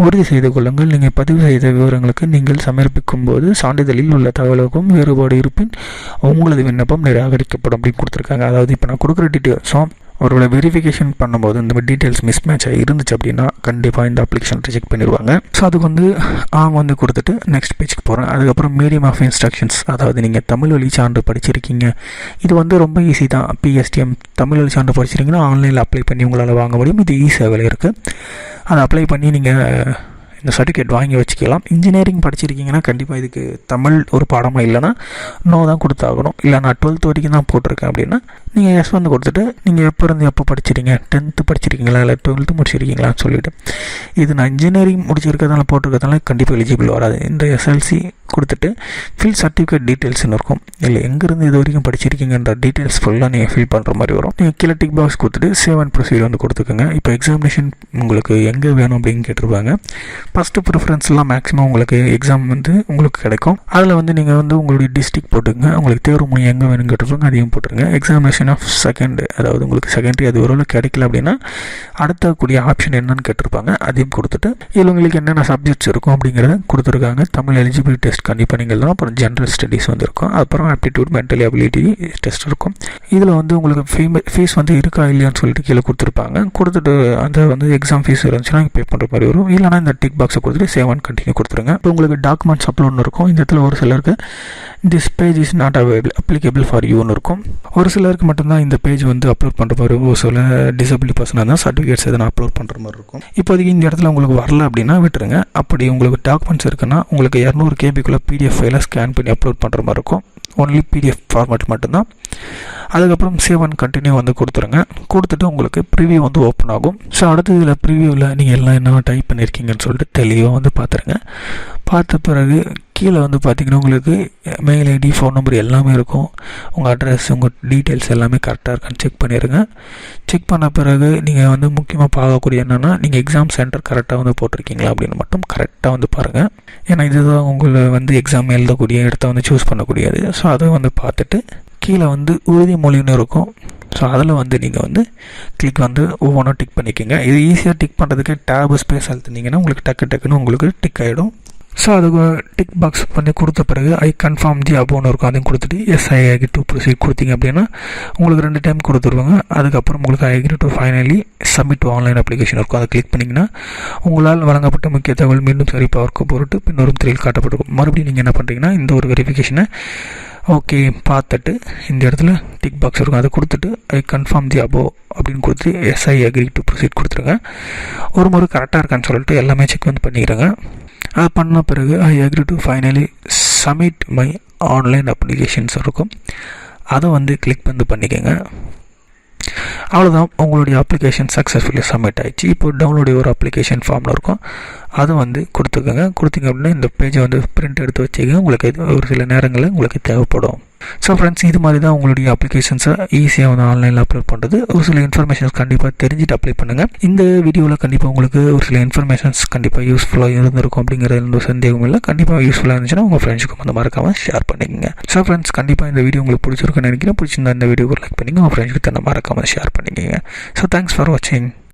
உறுதி செய்து கொள்ளுங்கள். நீங்கள் பதிவு செய்த விவரங்களுக்கு நீங்கள் சமர்ப்பிக்கும் போது சான்றிதழில் உள்ள தகவலுக்கும் வேறுபாடு இருப்பின் உங்களது விண்ணப்பம் நிராகரிக்கப்படும் அப்படின்னு கொடுத்துருக்காங்க. அதாவது இப்போ நான் கொடுக்குற டீட்டெயில்ஸும் ஒருவேளை வெரிஃபிகேஷன் பண்ணும்போது இந்த டீட்டெயில்ஸ் மிஸ் மேட்ச் இருந்துச்சு அப்படின்னா கண்டிப்பாக இந்த அப்ளிகேஷன் ரிஜெக்ட் பண்ணிடுவாங்க. ஸோ அதுக்கு வந்து வந்து கொடுத்துட்டு நெக்ஸ்ட் பேஜுக்கு போகிறேன். அதுக்கப்புறம் மீடியம் ஆஃப் இன்ஸ்ட்ரக்ஷன்ஸ், அதாவது நீங்கள் தமிழ் வழி சான்று படிச்சிருக்கீங்க, இது வந்து ரொம்ப ஈஸி தான். பிஎஸ்டிஎம் தமிழ் வழி சான்று படிச்சிருக்கீங்கன்னா ஆன்லைனில் அப்ளை பண்ணி உங்களால் வாங்க முடியும். இது ஈஸியாக இருக்குது. அதை அப்ளை பண்ணி நீங்கள் இந்த சர்டிஃபிகேட் வாங்கி வச்சுக்கலாம். இன்ஜினியரிங் படிச்சிருக்கீங்கன்னா கண்டிப்பாக இதுக்கு தமிழ் ஒரு பாடமாக இல்லைனா நோ தான் கொடுத்தாகணும். இல்லை நான் 12th வரைக்கும் தான் போட்டிருக்கேன் அப்படின்னா நீங்கள் எஸ் வந்து கொடுத்துட்டு நீங்கள் எப்போ இருந்து எப்போ படிச்சிருக்கீங்க, 10th படிச்சிருக்கீங்களா இல்லை 12th முடிச்சிருக்கீங்களான்னு சொல்லிவிட்டு, இது நான் இன்ஜினியரிங் முடிச்சிருக்கிறதால போட்டிருக்கிறதுனால கண்டிப்பாக எலிஜிபிள் வராது. இந்த எஸ்எல்சி கொடுத்துட்டு ஃபில் சர்டிஃபிகேட் டீட்டெயில்ஸ்னு இருக்கும். இல்லை எங்கேருந்து இது வரைக்கும் படிச்சிருக்கீங்கன்ற டீட்டெயில்ஸ் ஃபுல்லாக நீங்கள் ஃபில் பண்ணுற மாதிரி வரும். நீங்கள் கீழே டிக் பாக்ஸ் கொடுத்துட்டு சேவ் அண்ட் ப்ரொசீட் வந்து கொடுத்துக்கோங்க. இப்போ எக்ஸாமினேஷன் உங்களுக்கு எங்கே வேணும் அப்படின்னு கேட்டிருப்பாங்க. ஃபஸ்ட்டு ப்ரிஃபரன்ஸ்லாம் மேக்ஸிமம் உங்களுக்கு எக்ஸாம் வந்து உங்களுக்கு கிடைக்கும். அதில் வந்து நீங்கள் வந்து உங்களுடைய டிஸ்ட்ரிக்ட் போட்டுங்க. உங்களுக்கு தேர்வு மையம் எங்கே வேணும்னு கேட்டிருப்பாங்க, அதையும் போட்டுருங்க. எக்ஸாமினேஷன் ஆஃப் செகண்டு, அதாவது உங்களுக்கு செகண்டரி அது ஒரு கிடைக்கல அப்படின்னா அடுத்த கூடிய ஆப்ஷன் என்னன்னு கேட்டிருப்பாங்க, அதையும் கொடுத்துட்டு இதில் உங்களுக்கு என்னென்ன சப்ஜெக்ட்ஸ் இருக்கும் அப்படிங்கிறத கொடுத்துருக்காங்க. தமிழ் எலிஜிபிலிட்டி டெஸ்ட் கண்டிப்பாக நீங்கள் தான். அப்புறம் ஜென்ரல் ஸ்டடீஸ் வந்து இருக்கும். அப்புறம் ஆப்டிடியூட் மென்டல் அபிலிட்டி டெஸ்ட் இருக்கும். இதில் வந்து உங்களுக்கு ஃபீஸ் வந்து இருக்கா இல்லையான்னு சொல்லிட்டு கீழே கொடுத்துருப்பாங்க. கொடுத்துட்டு அந்த வந்து எக்ஸாம் ஃபீஸ் இருந்துச்சுன்னா பே பண்ணுற மாதிரி வரும். இல்லைனா இந்த டிக் பாக்ஸை கொடுத்துட்டு சேவ் அண்ட் கண்டினியூ கொடுத்துருங்க. இப்போ உங்களுக்கு டாக்குமெண்ட்ஸ் அப்லோட்னு இருக்கும். இந்த இடத்துல ஒரு சிலருக்கு this page is not applicable for யூன்னு இருக்கும். ஒரு சிலருக்கு மட்டும்தான் இந்த பேஜ் வந்து அப்லோட் பண்ணுற மாதிரி இருக்கும். ஒரு சில டிசபிலிட்டி பர்சனாக தான் சர்டிஃபிகேட்ஸ் எதனா அப்லோட் பண்ணுற மாதிரி இருக்கும். இப்போதைக்கு இந்த இடத்துல உங்களுக்கு வரல அப்படின்னா விட்டுருங்க. அப்படி உங்களுக்கு டாக்குமெண்ட்ஸ் இருக்குன்னா உங்களுக்கு 200 KBக்குள்ளே PDF ஃபைலை ஸ்கேன் பண்ணி அப்லோட் பண்ணுற மாதிரி இருக்கும். ஒன்லி PDF ஃபார்மேட் மட்டும்தான். அதுக்கப்புறம் சேவ் அண்ட் கண்டினியூ வந்து கொடுத்துருங்க. கொடுத்துட்டு உங்களுக்கு ப்ரிவியூ வந்து ஓப்பன் ஆகும். ஸோ அடுத்து இதில் ப்ரிவியூவில் நீங்கள் எல்லாம் என்ன டைப் பண்ணியிருக்கீங்கன்னு சொல்லிட்டு தெளிவாக வந்து பார்த்துருங்க. பார்த்த பிறகு கீழே வந்து பார்த்திங்கன்னா உங்களுக்கு மெயில் ஐடி, ஃபோன் நம்பர் எல்லாமே இருக்கும். உங்கள் அட்ரஸ், உங்கள் டீட்டெயில்ஸ் எல்லாமே கரெக்டாக இருக்கான்னு செக் பண்ணிடுங்க. செக் பண்ண பிறகு நீங்கள் வந்து முக்கியமாக பார்க்கக்கூடிய என்னென்னா நீங்கள் எக்ஸாம் சென்டர் கரெக்டாக வந்து போட்டிருக்கீங்களா அப்படின்னு மட்டும் கரெக்டாக வந்து பாருங்கள். ஏன்னா இதுதான் உங்களை வந்து எக்ஸாம் எழுதக்கூடிய இடத்த வந்து சூஸ் பண்ணக்கூடியது. ஸோ அதை வந்து பார்த்துட்டு கீழே வந்து உறுதிமொழின்னு இருக்கும். ஸோ அதில் வந்து நீங்கள் வந்து கிளிக் வந்து ஒவ்வொன்றும் டிக் பண்ணிக்கோங்க. இது ஈஸியாக டிக் பண்ணுறதுக்கு டேப் ஸ்பேஸ் அழுத்தினீங்கன்னா உங்களுக்கு டக்குன்னு உங்களுக்கு டிக் ஆகிடும். ஸோ அதுக்கு டிக் பாக்ஸ் பண்ணி கொடுத்த பிறகு ஐ கன்ஃபார்ம் தி அபோன்னு இருக்கும். அதையும் கொடுத்துட்டு yes I agree to proceed கொடுத்தீங்க அப்படின்னா உங்களுக்கு 2 டைம் கொடுத்துருவாங்க. அதுக்கப்புறம் உங்களுக்கு I agree to finally submit online application இருக்கும். அதை கிளிக் பண்ணிங்கன்னா உங்களால் வழங்கப்பட்ட முக்கிய தகவல் மீண்டும் சரிபார்க்க பொருட்டு பின்னொரு திரையில் காட்டப்பட்டிருக்கும். மறுபடியும் நீங்கள் என்ன பண்ணுறீங்கன்னா இந்த ஒரு வெரிஃபிகேஷனை ஓகே பார்த்துட்டு இந்த இடத்துல டிக் பாக்ஸ் இருக்கும், அதை கொடுத்துட்டு ஐ கன்ஃபார்ம் தி அபோவ் அப்படின்னு கொடுத்துட்டு எஸ்ஐ அக்ரி டு ப்ரொசீட் கொடுத்துருங்க. ஒரு முறை கரெக்டாக இருக்கான்னு சொல்லிட்டு எல்லாமே செக் வந்து பண்ணிக்கிறேங்க. அது பண்ண பிறகு ஐ agree to finally submit my online applications இருக்கும், அதை வந்து கிளிக் வந்து பண்ணிக்கோங்க. அவ்வளோதான், உங்களுடைய அப்ளிகேஷன் சக்ஸஸ்ஃபுல்லி சப்மிட் ஆகிடுச்சு. இப்போ டவுன்லோட் ஒரு அப்ளிகேஷன் ஃபார்மில் இருக்கும், அதை வந்து கொடுத்துக்கோங்க. கொடுத்தீங்க அப்படின்னா இந்த பேஜை வந்து பிரிண்ட் எடுத்து வச்சுக்கோங்க, உங்களுக்கு ஒரு சில நேரங்களில் உங்களுக்கு தேவைப்படும். ஸோ ஃப்ரெண்ட்ஸ், இது மாதிரி தான் உங்களுடைய அப்ளிகேஷன்ஸை ஈஸியாக வந்து ஆன்லைனில் அப்லோட் பண்ணுறது. ஒரு சில இன்ஃபர்மேஷன்ஸ் கண்டிப்பாக தெரிஞ்சுட்டு அப்ளை பண்ணுங்கள். இந்த வீடியோவில் கண்டிப்பாக உங்களுக்கு ஒரு சில இன்ஃபர்மேஷன்ஸ் கண்டிப்பாக யூஸ்ஃபுல்லாக இருந்திருக்கும் அப்படிங்கிற எந்த சந்தேகமும் இல்லை. கண்டிப்பாக யூஸ்ஃபுல்லாக இருந்துச்சுன்னா உங்கள் ஃப்ரெண்ட்ஸுக்கு வந்து மறக்காமல் ஷேர் பண்ணிக்கோங்க. ஸோ ஃப்ரெண்ட்ஸ், கண்டிப்பாக இந்த வீடியோ உங்களுக்கு பிடிச்சிருக்குன்னு நினைக்கிறேன். பிடிச்சிருந்தா இந்த வீடியோக்கு லைக் பண்ணிங்க, உங்கள் ஃப்ரெண்ட்ஸுக்கு மறக்காமல் ஷேர் பண்ணிக்கோங்க. ஸோ தேங்க்ஸ் ஃபார் வாட்சிங்.